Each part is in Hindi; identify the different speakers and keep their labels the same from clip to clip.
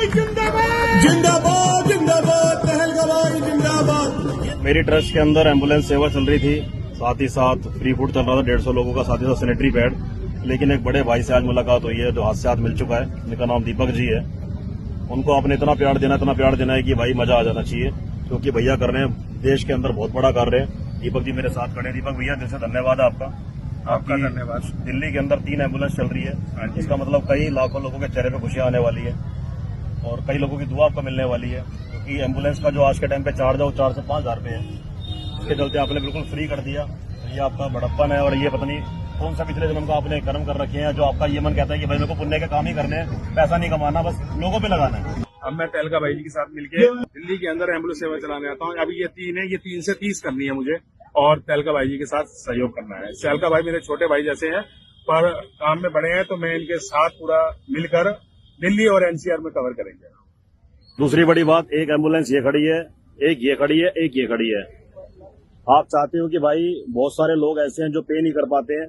Speaker 1: जिंदाबाद जिंदाबाद जिंदाबाद तहलका भाई जिंदाबाद।
Speaker 2: मेरी ट्रस्ट के अंदर एम्बुलेंस सेवा चल रही थी, साथ ही साथ फ्री फूड चल रहा था 150 लोगों का, साथ ही साथ सैनिटरी पैड। लेकिन एक बड़े भाई से आज मुलाकात हुई है जो हाथ से हाथ मिल चुका है, जिनका नाम दीपक जी है। उनको आपने इतना प्यार देना है कि भाई मजा आ जाना चाहिए, क्योंकि भैया कर रहे हैं देश के अंदर बहुत बड़ा कार्य है। दीपक जी मेरे साथ खड़े हैं। दीपक भैया दिल से धन्यवाद है आपका
Speaker 3: धन्यवाद।
Speaker 2: दिल्ली के अंदर 3 एम्बुलेंस चल रही है, इसका मतलब कई लाखों लोगों के चेहरे पे खुशियां आने वाली है और कई लोगों की दुआ आपको मिलने वाली है, क्योंकि एम्बुलेंस का जो आज के टाइम पे चार्ज है वो 4 से 5 हजार रुपये है। इसके चलते आपने बिल्कुल फ्री कर दिया। ये आपका बड़प्पन है और ये पता नहीं कौन सा पिछले जन्म का आपने कर्म कर रखे हैं, जो आपका ये मन कहता है कि भाई मेरे को पुण्य के काम ही करने हैं, पैसा नहीं कमाना, बस लोगों पे लगाना है।
Speaker 3: अब मैं तहलका भाई जी के साथ मिलके दिल्ली के अंदर एम्बुलेंस सेवा चलाने आता हूँ। अभी ये 3 है, ये 3 से 30 करनी है मुझे और तहलका भाई जी के साथ सहयोग करना है। तहलका भाई मेरे छोटे भाई जैसे हैं, पर काम में बड़े हैं, तो मैं इनके साथ पूरा मिलकर दिल्ली और एनसीआर में कवर करेंगे।
Speaker 2: दूसरी बड़ी बात, एक एम्बुलेंस ये खड़ी है, एक ये खड़ी है, एक ये खड़ी है। आप चाहते हो कि भाई बहुत सारे लोग ऐसे हैं जो पे नहीं कर पाते हैं,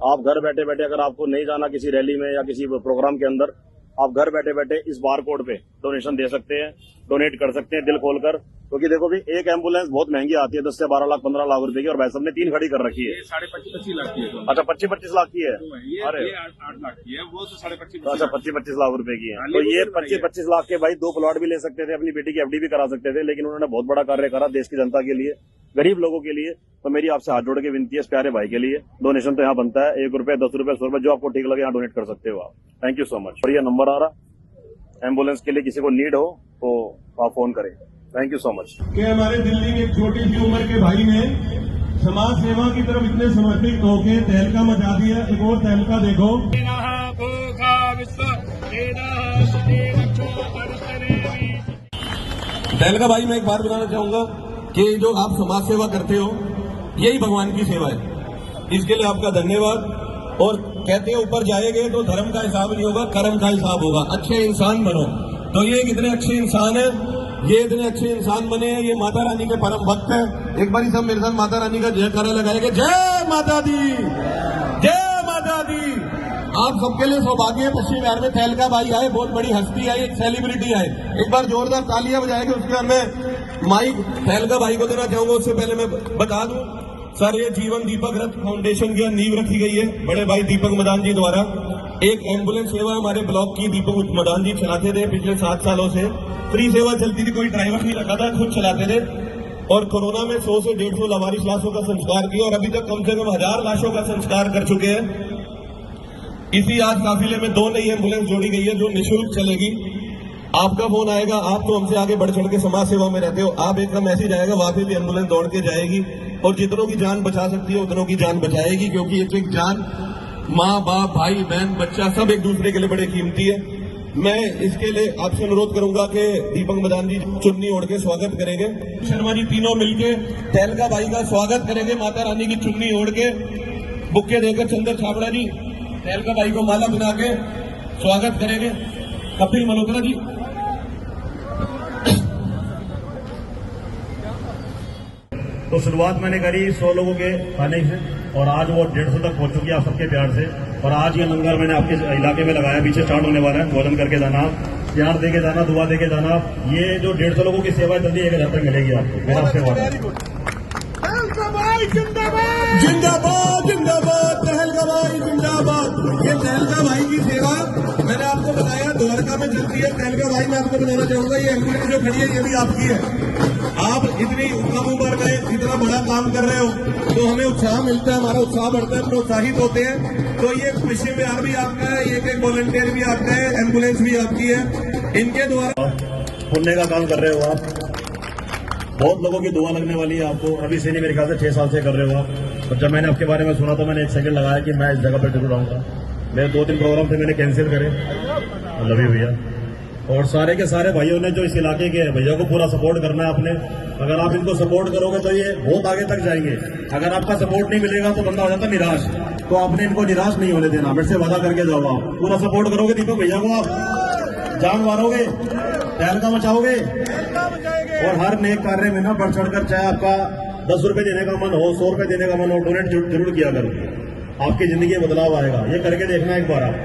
Speaker 2: आप घर बैठे बैठे अगर आपको नहीं जाना किसी रैली में या किसी प्रोग्राम के अंदर, आप घर बैठे बैठे इस बार कोड पे डोनेशन दे सकते हैं, डोनेट कर सकते हैं दिल खोलकर। क्योंकि देखो भी एक एम्बुलेंस बहुत महंगी आती है, 10 से 12 लाख 15 लाख रुपए की, और भाई साहब ने 3 खड़ी कर रखी है।
Speaker 3: 25-25 लाख की है।
Speaker 2: अच्छा 25-25 लाख की है। अरे
Speaker 3: 8 लाख की है, वो तो 25.5।
Speaker 2: अच्छा 25-25 लाख रुपए की है। तो ये 25-25 लाख के भाई 2 प्लॉट भी ले सकते थे, अपनी बेटी की एफडी भी करा सकते थे, लेकिन उन्होंने बहुत बड़ा कार्य करा देश की जनता के लिए, गरीब लोगों के लिए। तो मेरी आपसे हाथ जोड़ के विनती है इस प्यारे भाई के लिए, डोनेशन तो यहाँ बनता है, 1 रुपए 10 रुपए 100 रुपए जो आपको ठीक लगे यहाँ डोनेट कर सकते हो आप। Thank you so much. और ये नंबर आ रहा, एम्बुलेंस के लिए किसी को नीड हो तो आप फोन करें। Thank you so much.
Speaker 1: कि हमारे दिल्ली के एक छोटी सी उम्र के भाई ने समाज सेवा की तरफ इतने समर्पित होके तहलका मचा दिया। एक और तहलका देखो। तहलका भाई मैं एक बात बताना चाहूंगा कि जो आप समाज सेवा करते हो यही भगवान की सेवा है, इसके लिए आपका धन्यवाद। और कहते हैं ऊपर जाएंगे तो धर्म का हिसाब नहीं होगा, कर्म का हिसाब होगा। अच्छे इंसान बनो। तो ये कितने अच्छे इंसान है, ये इतने अच्छे इंसान बने हैं। ये माता रानी के परम भक्त है। एक बार सब मेरे साथ माता रानी का जयकारा लगाएंगे, जय माता दी, जय माता दी। आप सबके लिए सौभाग्य है पश्चिम बिहार में तहलका भाई आए, बहुत बड़ी हस्ती आई, एक सेलिब्रिटी आए। एक बार जोरदार तालियां बजाएंगे। उसके बाद मैं माइक तहलका भाई को देना चाहूंगा। उससे पहले मैं बता दूं सर, ये जीवन दीपक रथ फाउंडेशन की नींव रखी गई है बड़े भाई दीपक मदान जी द्वारा। एक एम्बुलेंस सेवा हमारे ब्लॉक की दीपक मदान जी चलाते थे पिछले 7 सालों से। फ्री सेवा चलती थी, कोई ड्राइवर नहीं रखा था, खुद चलाते थे। और कोरोना में 100 से 150 लावारिस लाशों का संस्कार किया और अभी तक कम से कम 1000 लाशों का संस्कार कर चुके हैं। इसी आज काफिले में 2 नई एम्बुलेंस जोड़ी गई है जो निःशुल्क चलेगी। आपका फोन आएगा, आप तो हमसे आगे बढ़ चढ़ के समाज सेवा में रहते हो, आप एक का मैसेज आएगा, वापस भी एम्बुलेंस दौड़ के जाएगी और जितनों की जान बचा सकती है उतनों की जान बचाएगी। क्योंकि एक जान, माँ बाप भाई बहन बच्चा सब एक दूसरे के लिए बड़े कीमती है। मैं इसके लिए आपसे अनुरोध करूंगा कि दीपक मदान जी चुन्नी ओढ़ के स्वागत करेंगे। शर्मा जी तीनों मिलके तहलका भाई का स्वागत करेंगे, माता रानी की चुन्नी ओढ़ के, बुक्के देकर। चंद्र छाबड़ा जी तहलका भाई को माला बना के स्वागत करेंगे। कपिल मल्होत्रा जी।
Speaker 2: तो शुरुआत मैंने करी 100 लोगों के खाने से और आज वो 150 तक पहुंच चुकी है आप सबके प्यार से। और आज ये लंगर मैंने आपके इलाके में लगाया, पीछे स्टार्ट होने वाला है। भोजन करके जाना, प्यार देके जाना, दुआ देके जाना। ये जो 150 लोगों की सेवा जल्दी 1000 तक मिलेगी आपको, मेरा आपसे वादा है।
Speaker 1: जिंदाबाद जिंदाबाद जिंदाबाद तहलका भाई जिंदाबाद। ये तहलका भाई की सेवा मैंने आपको बताया द्वारका में चलती है। तहलका भाई मैं आपको बताना चाहूंगा, ये एम्बुलेंस जो खड़ी है ये भी आपकी है। आप इतनी कम उम्र में इतना बड़ा काम कर रहे हो तो हमें उत्साह मिलता है, हमारा उत्साह बढ़ता है, प्रोत्साहित होते हैं। तो ये पश्चिम बिहार भी आपका है, एक वॉलंटियर भी आपका है, एम्बुलेंस भी आपकी है। इनके द्वारा
Speaker 2: पुण्य का काम कर रहे हो आप, बहुत लोगों की दुआ लगने वाली है आपको। अभी से नहीं, मेरे ख्याल से 6 साल से कर रहे हो आप। और जब मैंने आपके बारे में सुना तो मैंने 1 सेकंड लगाया कि मैं इस जगह पर जरूर आऊंगा। मेरे 2-3 प्रोग्राम थे मैंने कैंसिल करे, लवी भैया और सारे के सारे भाइयों ने जो इस इलाके के भैया को पूरा सपोर्ट करना है आपने। अगर आप इनको सपोर्ट करोगे तो ये बहुत आगे तक जाएंगे। अगर आपका सपोर्ट नहीं मिलेगा तो बंदा हो जाता निराश, तो आपने इनको निराश नहीं होने देना। मेरे से वादा करके जाओ, आप पूरा सपोर्ट करोगे दीपक भैया को, आप जान मारोगे, तहलका मचाओगे और हर नेक कार्य में ना बढ़ चढ़कर, चाहे आपका 10 रुपए देने का मन हो, 100 रुपए देने का मन हो, डोनेट जरूर किया करो। आपकी जिंदगी में बदलाव आएगा, ये करके देखना एक बार आप।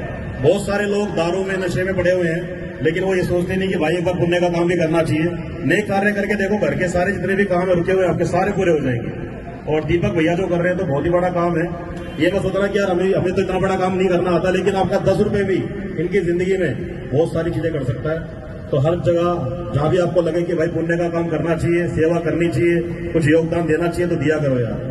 Speaker 2: बहुत सारे लोग दारू में नशे में पड़े हुए हैं, लेकिन वो ये सोचते नहीं कि भाई एक बार पुण्य का काम भी करना चाहिए। नए कार्य करके देखो, घर के सारे जितने भी काम है रुके हुए आपके सारे पूरे हो जाएंगे। और दीपक भैया जो कर रहे हैं तो बहुत ही बड़ा काम है। ये मैं सोच रहा कि यार हमें तो इतना बड़ा काम नहीं करना आता, लेकिन आपका 10 रुपए भी इनकी जिंदगी में बहुत सारी चीजें कर सकता है। तो हर जगह जहां भी आपको लगे कि भाई पुण्य का काम करना चाहिए, सेवा करनी चाहिए, कुछ योगदान देना चाहिए, तो दिया करो यार।